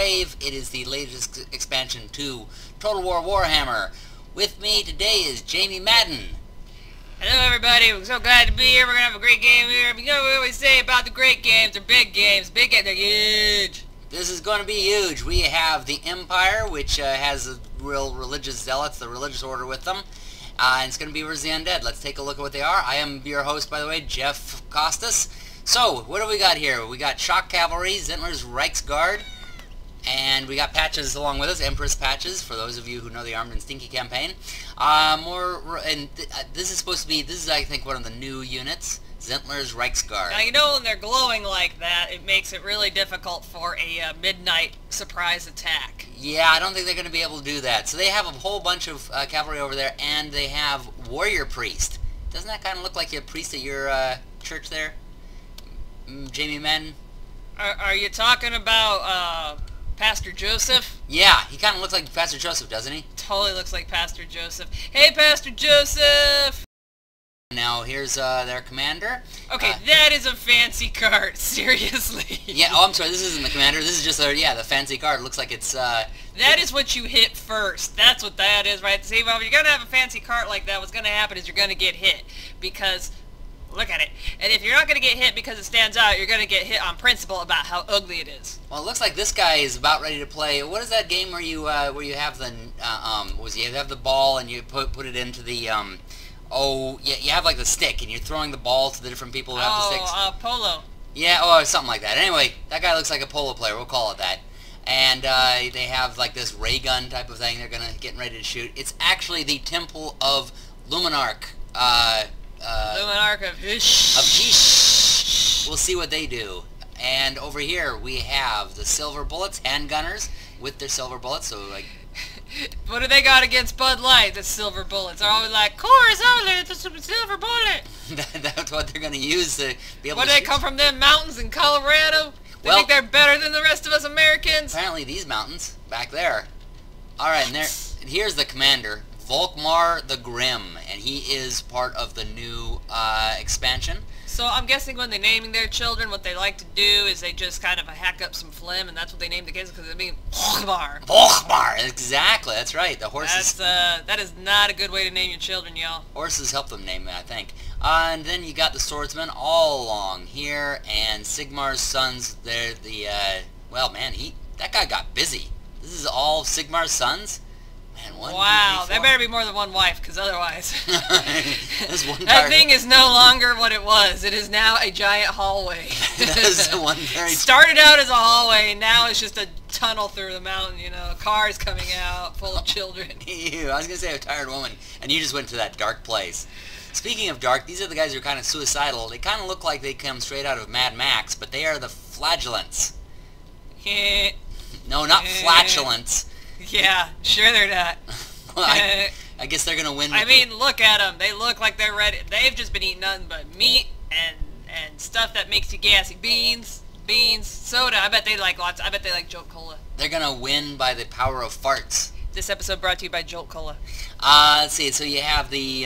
Grave. It is the latest expansion to Total War Warhammer. With me today is Jamie Madden. Hello everybody, we're so glad to be here. We're going to have a great game here. You know what we always say about the great games, they're big games. Big games, they're huge. This is going to be huge. We have the Empire, which has a real religious zealots, the religious order with them. And it's going to be versus the Undead. Let's take a look at what they are. I am your host, by the way, Jeff Costas. So, what do we got here? We got Shock Cavalry, Zentler's Reichsguard, and we got patches along with us, Empress patches, for those of you who know the Armed and Stinky campaign. This is supposed to be, this is I think one of the new units, Zentler's Reichsguard. Now you know when they're glowing like that, it makes it really difficult for a midnight surprise attack. Yeah, I don't think they're going to be able to do that. So they have a whole bunch of cavalry over there, and they have Warrior Priest. Doesn't that kind of look like a priest at your church there? Jamie Madden? Are you talking about Pastor Joseph? Yeah, he kind of looks like Pastor Joseph, doesn't he? Totally looks like Pastor Joseph. Hey, Pastor Joseph! Now, here's their commander. Okay, that is a fancy cart, seriously. Yeah, oh, I'm sorry, this isn't the commander. This is just, the fancy cart. It looks like it's, That is what you hit first. That's what that is, right? See, well, if you're going to have a fancy cart like that, what's going to happen is you're going to get hit. Because, look at it. And if you're not going to get hit because it stands out, you're going to get hit on principle about how ugly it is. Well, it looks like this guy is about ready to play. What is that game where you have the, you have the ball and you put it into the, oh, yeah, you have like the stick, and you're throwing the ball to the different people who have the sticks. Oh, polo. Yeah, or something like that. Anyway, that guy looks like a polo player. We'll call it that. And they have like this ray gun type of thing. They're getting ready to shoot. It's actually the Temple of Luminarch. Luminarch of Hish. Of Hish. We'll see what they do. And over here we have the silver bullets, handgunners with their silver bullets. So like. What do they got against Bud Light, the silver bullets? They're always like, Coors only, it's a silver bullet. That's what they're going to use to be able to What, they come from them mountains in Colorado? They think they're better than the rest of us Americans? Apparently these mountains, back there. Alright, and here's the commander, Volkmar the Grim, and he is part of the new expansion. So I'm guessing when they're naming their children, what they like to do is they just kind of hack up some phlegm, and that's what they name the kids, because they mean Volkmar. Volkmar, exactly, that's right. The horses. That is not a good way to name your children, y'all. Horses help them name it, I think. And then you got the swordsmen all along here, and Sigmar's sons. They're the well, man, that guy got busy. This is all Sigmar's sons. Man, wow, there better be more than one wife, because otherwise... that thing is no longer what it was. It is now a giant hallway. Started out as a hallway, and now it's just a tunnel through the mountain, you know, cars coming out, full of children. Ew, I was going to say a tired woman, and you just went to that dark place. Speaking of dark, these are the guys who are kind of suicidal. They kind of look like they come straight out of Mad Max, but they are the flagellants. No, not flatulence. Yeah, sure they're not. Well, I guess they're gonna win. I mean, look at them. They look like they're ready. They've just been eating nothing but meat and stuff that makes you gassy. Beans, soda. I bet they like lots. I bet they like Jolt Cola. They're gonna win by the power of farts. This episode brought to you by Jolt Cola. Let's see. So you have the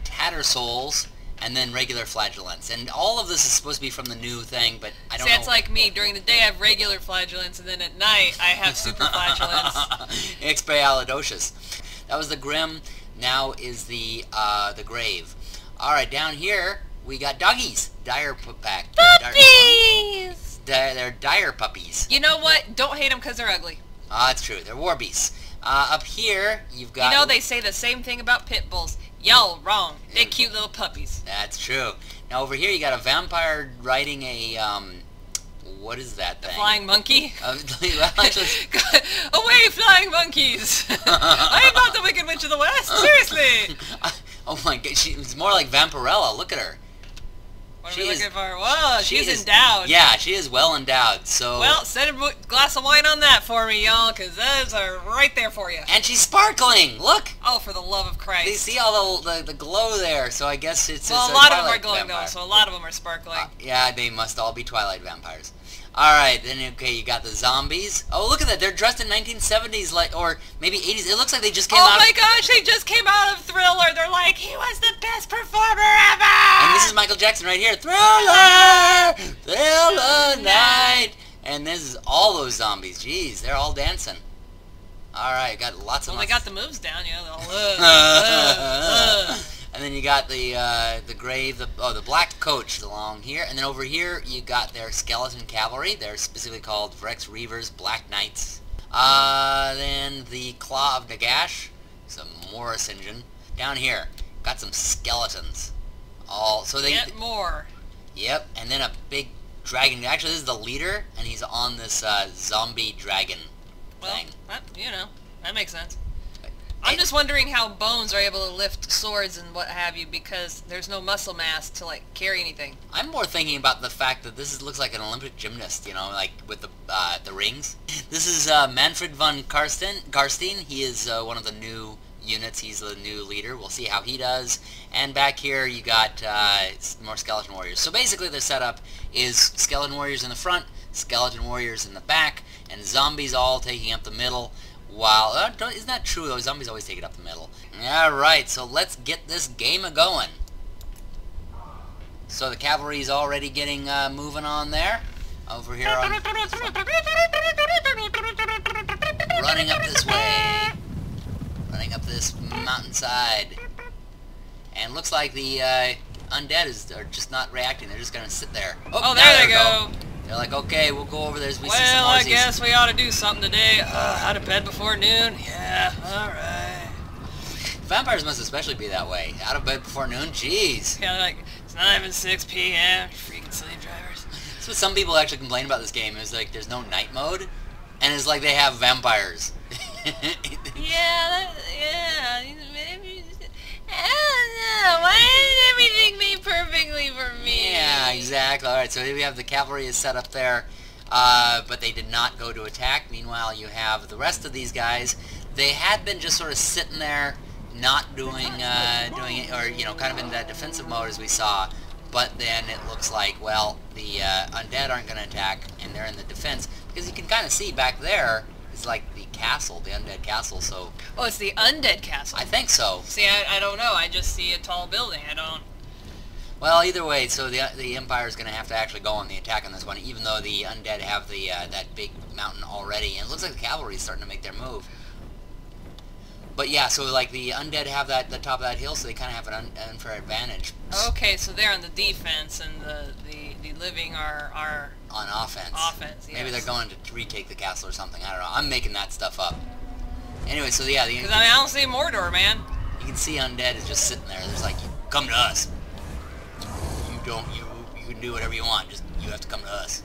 Tattersouls, and then regular flagellants. And all of this is supposed to be from the new thing, but I don't know. It's like me. During the day I have regular flagellants, and then at night I have super flagellants. Expialidocious. That was the Grim. Now is the Grave. Alright, down here we got doggies. Dire Puppies! They're dire puppies. You know what? Don't hate them because they're ugly. That's true. They're war beasts. Up here you've got... You know they say the same thing about pit bulls. Y'all wrong. They're cute little puppies. That's true. Now over here you got a vampire riding a, what is that thing? A flying monkey? Well, away, flying monkeys! I am not the Wicked Witch of the West, seriously! Oh my god, she's more like Vampirella, look at her. What are we looking for? Whoa, she's endowed. Yeah, she is well endowed, so... Well, set a glass of wine on that for me, y'all, because those are right there for you. And she's sparkling! Look! Oh, for the love of Christ. You see all the glow there, so I guess it's well, a lot of them are glowing, though, so a lot of them are sparkling. Yeah, they must all be Twilight vampires. Alright, then, okay, you got the zombies. Oh, look at that. They're dressed in 1970s, like, or maybe 80s. It looks like they just came out of... Oh my gosh, they just came out of Thriller. They're like, he was the best performer ever! And this is Michael Jackson right here. Thriller! Thriller night! And this is all those zombies. Jeez, they're all dancing. Alright, got lots of... Well, they got the moves down, you know. All, And then you got the grave, the black coach along here. And then over here, you got their skeleton cavalry. They're specifically called Rex Reavers, Black Knights. Then the Claw of Nagash, some Morris engine. Down here, got some skeletons. So they get more. Yep, and then a big dragon. Actually, this is the leader, and he's on this zombie dragon thing. Well, that makes sense. I'm just wondering how bones are able to lift swords and what have you, because there's no muscle mass to, like, carry anything. I'm more thinking about the fact that looks like an Olympic gymnast, you know, like with the rings. This is Manfred von Karstein. He is one of the new units. He's the new leader. We'll see how he does. And back here you got more skeleton warriors. So basically the setup is skeleton warriors in the front, skeleton warriors in the back, and zombies all taking up the middle. Wow, isn't that true though? Zombies always take it up the middle. Alright, so let's get this game a-going. So the cavalry's already getting moving on there. Over here on... running up this way. Running up this mountainside. And looks like the undead are just not reacting. They're just going to sit there. Oh, there they go. They're like, okay, we'll go over there as we see some Well, horses. I guess we ought to do something today. Out of bed before noon? Yeah, alright. Vampires must especially be that way. Out of bed before noon? Jeez. Yeah, like, it's not even 6 p.m. Freaking slave drivers. That's what some people actually complain about this game, is like there's no night mode, and it's like they have vampires. Yeah, I don't know. Why did everything be perfectly for me? Yeah, exactly. Alright, so here we have the cavalry is set up there, but they did not go to attack. Meanwhile, you have the rest of these guys. They had been just sort of sitting there, not doing it, or, you know, kind of in that defensive mode as we saw. But then it looks like, well, the undead aren't going to attack, and they're in the defense. Because you can kind of see back there, it's like the castle, the undead castle, so... Oh, it's the undead castle. I think so. See, I don't know. I just see a tall building. I don't... Well, either way, so the Empire is going to have to actually go on the attack on this one, even though the undead have the that big mountain already. And it looks like the cavalry is starting to make their move. But yeah, so like the undead have the top of that hill, so they kind of have an unfair advantage. Okay, so they're on the defense, and the living are on offense. Offense, yes. Maybe they're going to retake the castle or something. I don't know. I'm making that stuff up. Anyway, so yeah, because I don't see Mordor, man. You can see undead is just sitting there. There's like, come to us. You can do whatever you want. Just you have to come to us.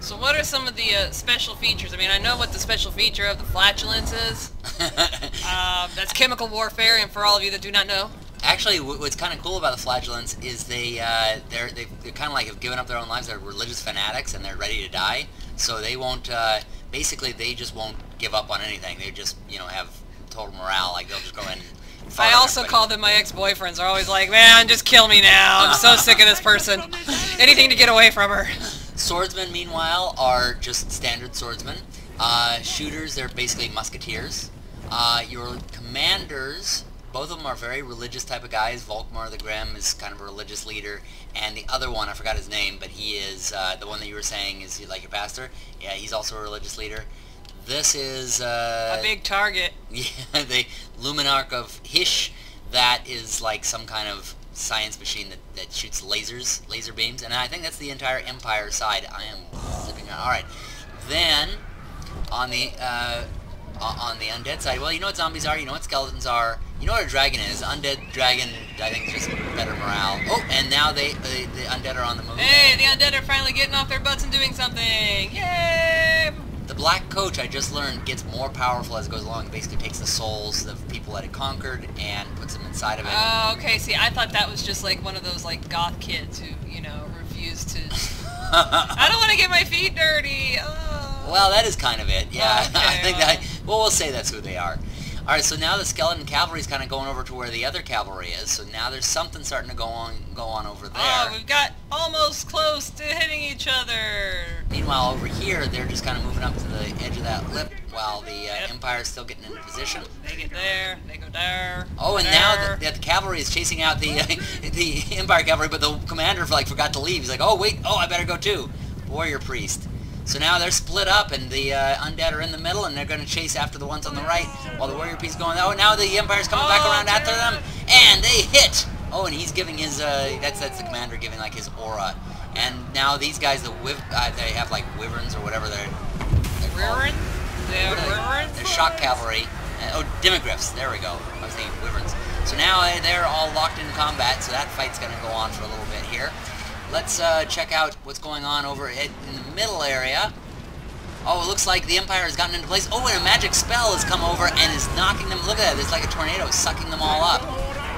So what are some of the special features? I mean, I know what the special feature of the flatulence is. That's chemical warfare, and for all of you that do not know. Actually, what's kind of cool about the flagellants is they're kind of like have given up their own lives. They're religious fanatics, and they're ready to die. So they won't. Basically, they just won't give up on anything. They just, you know, have total morale. Like they'll just go in. I also call them my ex-boyfriends. They're always like, man, just kill me now. I'm so sick of this person. Anything to get away from her. Swordsmen, meanwhile, are just standard swordsmen. Shooters, they're basically musketeers. Your commanders, both of them are very religious type of guys. Volkmar the Grim is kind of a religious leader, and the other one, I forgot his name, but he is the one that you were saying is like your pastor. Yeah, he's also a religious leader. This is a big target. Yeah, the Luminarch of Hish. That is like some kind of science machine that shoots laser beams, and I think that's the entire Empire side. I am zipping on. All right, then on the undead side, well, you know what zombies are, you know what skeletons are, you know what a dragon is. Undead dragon, I think, is just better morale. Oh, and now the undead are on the move. Hey, the undead are finally getting off their butts and doing something. Yay! The black coach, I just learned, gets more powerful as it goes along. It basically takes the souls of people that it conquered and puts them inside of it. Oh, okay. See, I thought that was just like one of those like goth kids who, you know, refuse to... I don't want to get my feet dirty. Oh. Well, that is kind of it. Yeah, okay, I think that... Well, we'll say that's who they are. All right, so now the skeleton cavalry is kind of going over to where the other cavalry is. So now there's something starting to go on over there. Oh, we've got almost close to hitting each other. Meanwhile, over here, they're just kind of moving up to the edge of that lip while the Empire is still getting into position. They get there, they go there. Oh, and now the cavalry is chasing out the the Empire cavalry, but the commander forgot to leave. He's like, oh wait, oh I better go too. Warrior priest. So now they're split up, and the Undead are in the middle, and they're going to chase after the ones on the right, while the Warrior Piece is going, oh, now the Empire's coming back around after them, and they hit! Oh, and he's giving his, that's the commander giving, like, his aura. And now these guys, they have, like, wyverns or whatever they're called. They're shock cavalry. Oh, demigryphs, there we go. I was thinking wyverns. So now they're all locked in combat, so that fight's going to go on for a little bit here. Let's check out what's going on over in the middle area. Oh, it looks like the Empire has gotten into place. Oh, and a magic spell has come over and is knocking them. Look at that. It's like a tornado sucking them all up.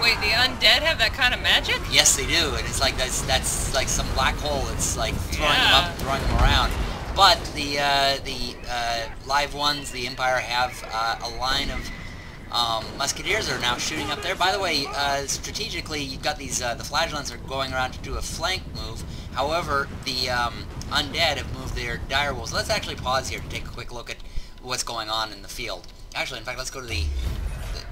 Wait, the Undead have that kind of magic? Yes, they do. And it's like that's like some black hole that's like throwing them up, throwing them around. But the live ones, the Empire have a line of musketeers are now shooting up there. By the way, strategically, you've got these, the flagellants are going around to do a flank move. However, the Undead have moved their direwolves. Let's actually pause here to take a quick look at what's going on in the field. Actually, in fact, let's go to the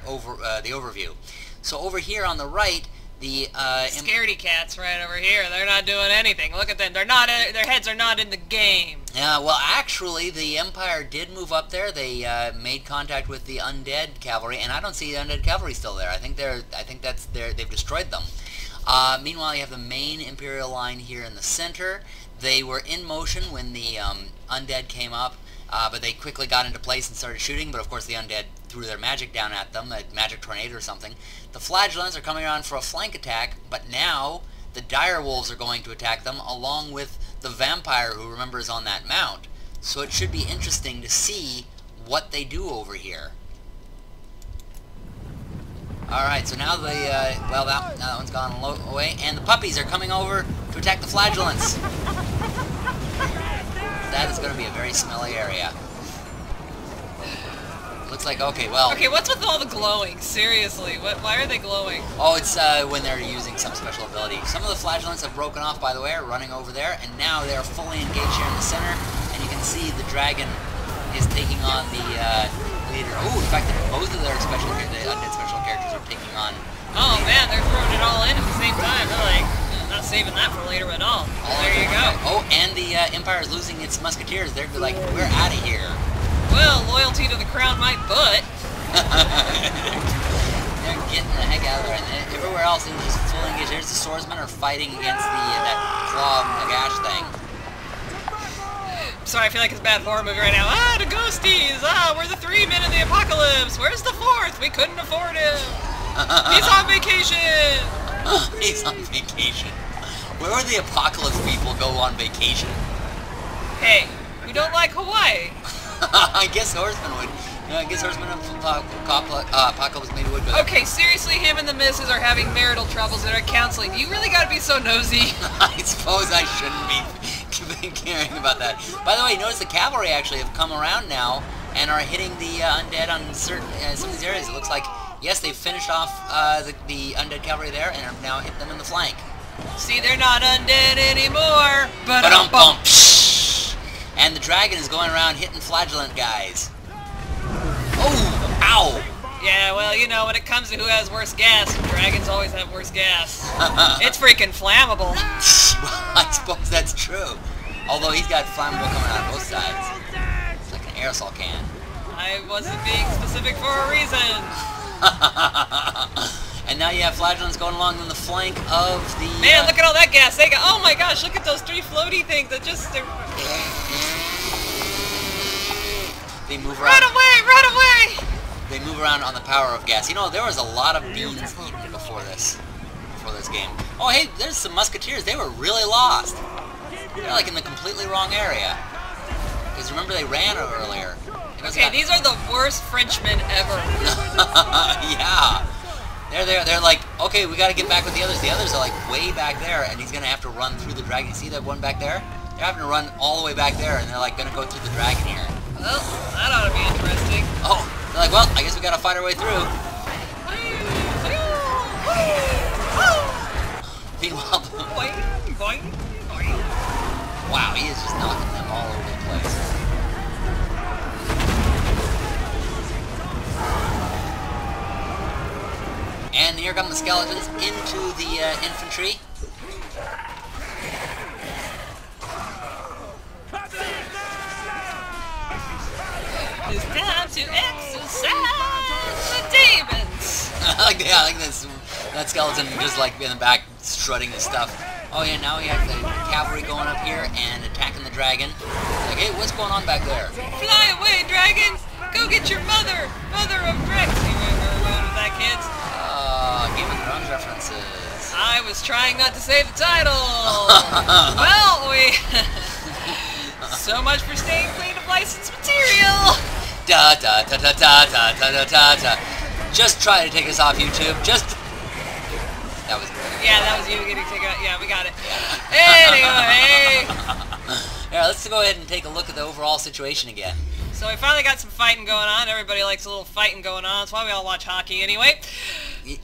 overview. So over here on the right, the scaredy cats right over here. They're not doing anything. Look at them. They're not. Their heads are not in the game. Yeah. Well, actually, the Empire did move up there. They made contact with the Undead cavalry, and I don't see the Undead cavalry still there. I think they've destroyed them. Meanwhile, you have the main Imperial line here in the center. They were in motion when the Undead came up, but they quickly got into place and started shooting. But of course, the Undead threw their magic down at them, a magic tornado or something. The flagellants are coming around for a flank attack, but now the direwolves are going to attack them, along with the vampire, who, remember, is on that mount. So it should be interesting to see what they do over here. Alright, so now well, that one's gone away, and the puppies are coming over to attack the flagellants. That is going to be a very smelly area. Looks like, okay, well... Okay, what's with all the glowing? Seriously, why are they glowing? Oh, it's when they're using some special ability. Some of the flagellants have broken off, by the way, are running over there, and now they're fully engaged here in the center, and you can see the dragon is taking on the leader. Oh, in fact, both of their the Undead special characters are taking on... Oh, man, they're throwing it all in at the same time. They're like, not saving that for later at all. There you go. Oh, and the Empire is losing its musketeers. They're like, we're out of here. Well, loyalty to the crown might butt. They're getting the heck out of there. And everywhere else, they're just fully engaged. There's the swordsmen are fighting against that claw Nagash thing. Sorry, I feel like it's a bad horror movie right now. Ah, the ghosties! Ah, we're the 3 men in the apocalypse! Where's the 4th? We couldn't afford him! He's on vacation! He's on vacation. Where would the apocalypse people go on vacation? Hey, we don't like Hawaii. I guess Horseman would. I guess Horseman of Apocalypse maybe would. But okay, seriously, him and the missus are having marital troubles and are counseling. You really gotta be so nosy. I suppose I shouldn't be caring about that. By the way, notice the cavalry actually have come around now and are hitting the Undead on certain some of these areas. It looks like, yes, they've finished off the Undead cavalry there and have now hit them in the flank. See, they're not Undead anymore. Ba-dum-bum. And the dragon is going around hitting flagellant guys. Oh! Ow! Yeah, well, you know, when it comes to who has worse gas, dragons always have worse gas. It's freaking flammable. I suppose that's true. Although he's got flammable coming out both sides. It's like an aerosol can. I wasn't being specific for a reason. And now you have flagellants going along on the flank of the... Man, look at all that gas. They got... Oh my gosh, look at those 3 floaty things that just... They move around. Run away! Run away! They move around on the power of gas. You know, there was a lot of beans eaten before this game. Oh, hey, there's some musketeers. They were really lost. They're like in the completely wrong area. Because remember, they ran earlier. Okay, these are the worst Frenchmen ever. Yeah. They're like, okay, we got to get back with the others. The others are like way back there, and he's going to have to run through the dragon. You see that one back there? They're having to run all the way back there, and they're like going to go through the dragon here. Well, that ought to be interesting. Oh, they're like, well, I guess we got to fight our way through. Meanwhile, wow, he is just knocking them all over the place. And here come the skeletons into the infantry. It's time to exercise the demons. I like this. That skeleton just like in the back strutting his stuff. Oh yeah, now we have the cavalry going up here and attacking the dragon. Like, hey, what's going on back there? Fly away, dragon! Go get your mother! Mother of Drex! You remember going with that, kids? Game of Thrones references. I was trying not to say the title! Well, we... So much for staying clean of licensed material! Da da da da da da da da da da. Just try to take us off YouTube. Just... That was... Yeah, that was you getting taken out. Yeah, we got it. Anyway! Yeah, let's go ahead and take a look at the overall situation again. So we finally got some fighting going on. Everybody likes a little fighting going on. That's why we all watch hockey anyway.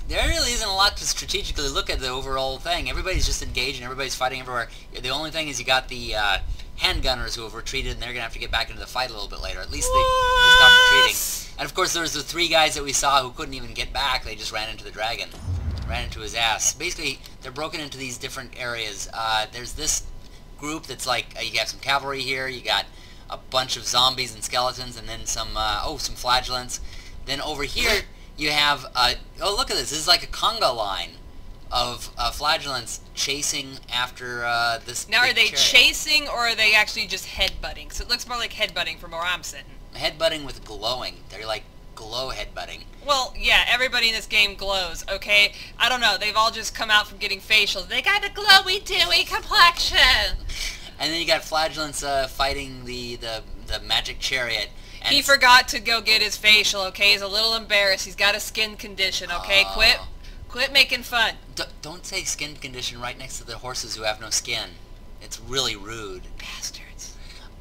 There really isn't a lot to strategically look at the overall thing. Everybody's just engaged and everybody's fighting everywhere. The only thing is you got the handgunners who have retreated and they're going to have to get back into the fight a little bit later. At least they stopped retreating. And of course there's the 3 guys that we saw who couldn't even get back. They just ran into the dragon. Ran into his ass. Basically, they're broken into these different areas. There's this group that's like, you got some cavalry here, you got a bunch of zombies and skeletons, and then some, some flagellants. Then over here, you have, oh look at this, this is like a conga line of flagellants chasing after this. Now are they chariot. chasing or are they actually just headbutting? So it looks more like headbutting from where I'm sitting. Headbutting with glowing. They're like glow headbutting. Well, yeah, everybody in this game glows, okay? I don't know, they've all just come out from getting facials. They got a glowy, dewy complexion! And then you got flagellants fighting the magic chariot. And he forgot to go get his facial, okay? He's a little embarrassed. He's got a skin condition, okay? Quit making fun. Don't say skin condition right next to the horses who have no skin. It's really rude. Bastards.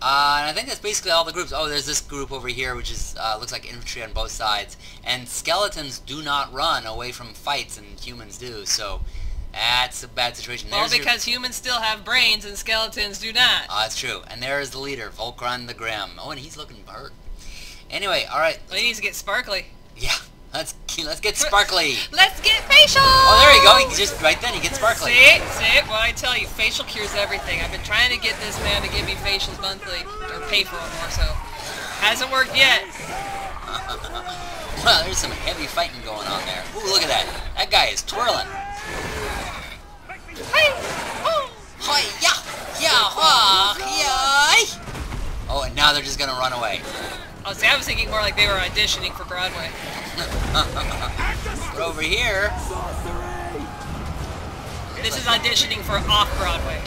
And I think that's basically all the groups. Oh, there's this group over here, which is looks like infantry on both sides. And skeletons do not run away from fights, and humans do. So that's a bad situation. Well, because humans still have brains and skeletons do not. That's true. And there is the leader, Volkmar the Grim. Oh, and he's looking hurt. Anyway, all right. Well, he needs to get sparkly. Yeah, let's get sparkly. Let's get facial. Oh, there you go. He just right then he gets sparkly. See, well, I tell you, facial cures everything. I've been trying to get this man to give me facials monthly, or pay for them more so. Hasn't worked yet. Well, there's some heavy fighting going on there. Ooh, look at that. That guy is twirling. Hey! Oh! Hi, yeah, yeah, ha, yeah. Oh, and now they're just gonna run away. Oh, see, I was thinking more like they were auditioning for Broadway. But over here... This is auditioning for off-Broadway.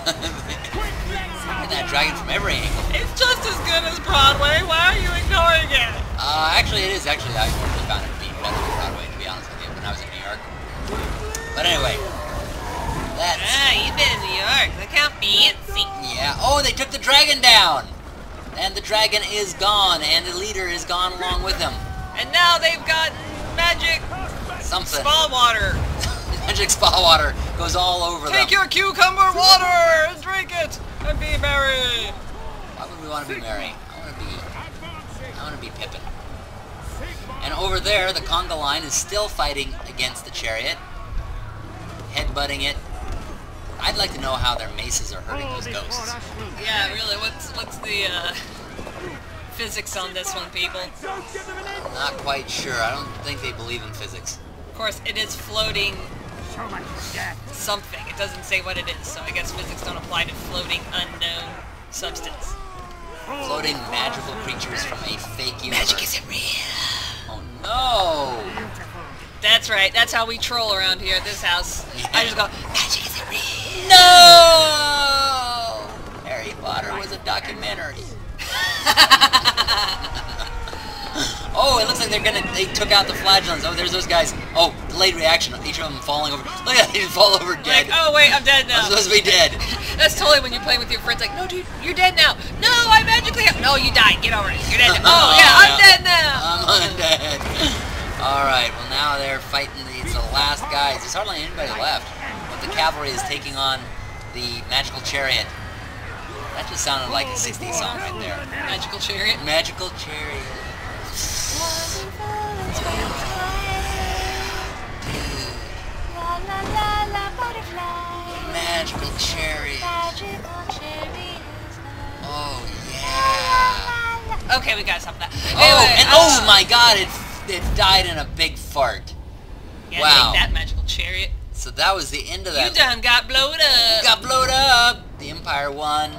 And that dragon from every angle. It's just as good as Broadway. Why are you ignoring it? Actually, it is. Actually, I actually found it to be better than Broadway, to be honest with you, when I was in New York. But anyway, that's... you've been in New York. Look how fancy. Yeah. Oh, they took the dragon down! And the dragon is gone, and the leader is gone along with him. And now they've got magic Something. spa water. Magic spa water goes all over them. Take your cucumber water and drink it and be merry. Why would we want to be merry? I want to be Pippin. And over there, the conga line is still fighting against the chariot, headbutting it. I'd like to know how their maces are hurting those ghosts. Yeah, really, what's the physics on this one, people? I'm not quite sure. I don't think they believe in physics. Of course, it is floating something. It doesn't say what it is, so I guess physics don't apply to floating unknown substance. Floating magical creatures from a fake universe. Magic isn't real. Oh no! That's right. That's how we troll around here at this house. Yeah. I just go, magic isn't real. No! Harry Potter was a documentary. Oh, it looks like they took out the flagellants. Oh, there's those guys. Oh, delayed reaction. Each of them falling over. Look at that, they just fall over dead. Like, oh wait, I'm dead now. I'm supposed to be dead. That's totally when you're playing with your friends, like, no dude, you're dead now. No, I magically no, you died. Get over it. You're dead now. Oh yeah, I'm dead now. I'm undead. Alright, well now they're fighting it's the last guys. There's hardly anybody left. But the cavalry is taking on the magical chariot. That just sounded like a 60s song right there. Magical chariot. Magical chariot. Magical chariot. Oh yeah. Okay, we gotta stop that. Oh, Anyway, and oh my god, it died in a big fart. Yeah, Wow. take that magical chariot. So that was the end of that. You done got blowed up. Got blowed up. The Empire won.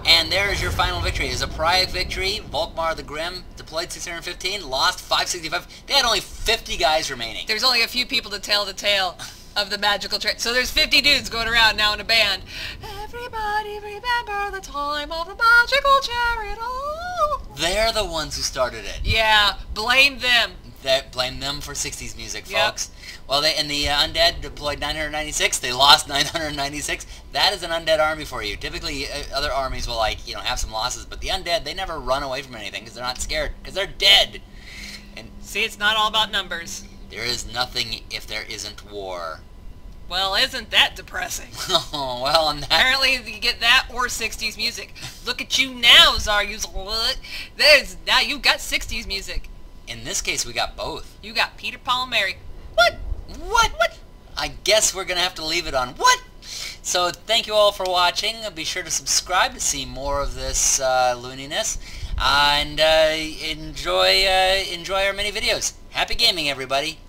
And there is your final victory. It was a pride victory. Volkmar the Grim deployed 615, lost 565. They had only 50 guys remaining. There's only a few people to tell the tale of the magical chariot. So there's 50 dudes going around now in a band. Everybody remember the time of the magical chariot. Oh. They're the ones who started it. Yeah, blame them. Blame them for 60s music, Yep. folks. Well, the Undead deployed 996. They lost 996. That is an Undead army for you. Typically, other armies will, like, have some losses, but the Undead, they never run away from anything because they're not scared, because they're dead. And See, it's not all about numbers. there is nothing if there isn't war. Well, isn't that depressing? Oh, well, on that... Apparently, you get that or 60s music. Look at you now, Czar. Now you've got 60s music. In this case, we got both. You got Peter, Paul, and Mary. What? What? I guess we're going to have to leave it on what? So, thank you all for watching. Be sure to subscribe to see more of this looniness. And enjoy our mini videos. Happy gaming, everybody.